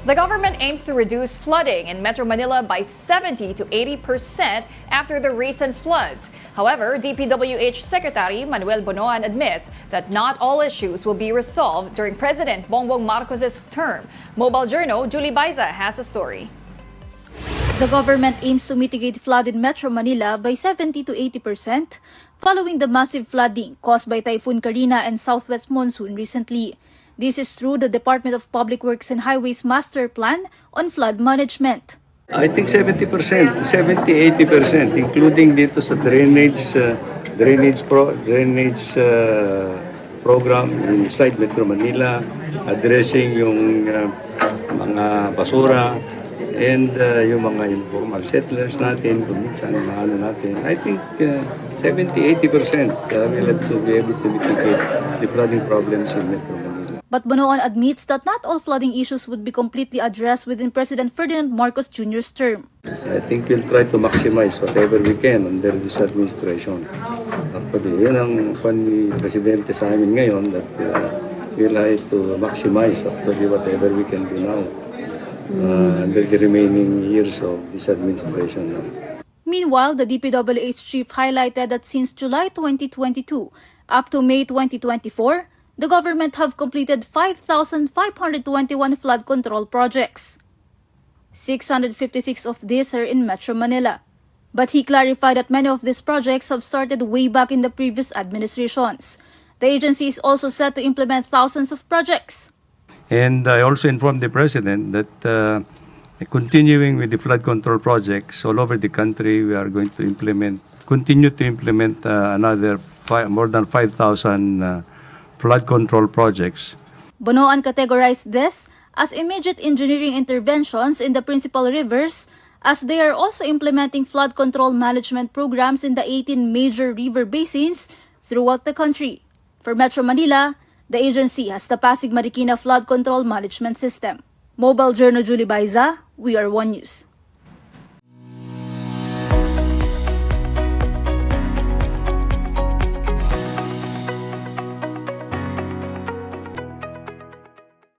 The government aims to reduce flooding in Metro Manila by 70 to 80% after the recent floods. However, DPWH Secretary Manuel Bonoan admits that not all issues will be resolved during President Bongbong Marcos' term. Mobile Journal Julie Baiza has the story. The government aims to mitigate flood in Metro Manila by 70 to 80% following the massive flooding caused by Typhoon Karina and southwest monsoon recently. This is through the Department of Public Works and Highways Master Plan on Flood Management. I think 70%, 70-80%, including dito sa drainage program inside Metro Manila, addressing yung mga basura and yung mga informal settlers natin, kung minsan ano natin. I think 70-80% will have to be able to mitigate the flooding problems in Metro Manila. But Bonoan admits that not all flooding issues would be completely addressed within President Ferdinand Marcos Jr.'s term. I think we'll try to maximize whatever we can under this administration. Actually, yun ang ni Presidente sa amin ngayon, that we'll try to maximize actually whatever we can do now under the remaining years of this administration. Meanwhile, the DPWH chief highlighted that since July 2022 up to May 2024, the government have completed 5,521 flood control projects. 656 of these are in Metro Manila. But he clarified that many of these projects have started way back in the previous administrations. The agency is also set to implement thousands of projects. And I also informed the President that continuing with the flood control projects all over the country, we are going to continue to implement more than 5,000 flood control projects. Bonoan categorized this as immediate engineering interventions in the principal rivers, as they are also implementing flood control management programs in the 18 major river basins throughout the country. For Metro Manila, the agency has the Pasig Marikina Flood Control Management System. Mobile Journal Julie Baiza, We Are One News.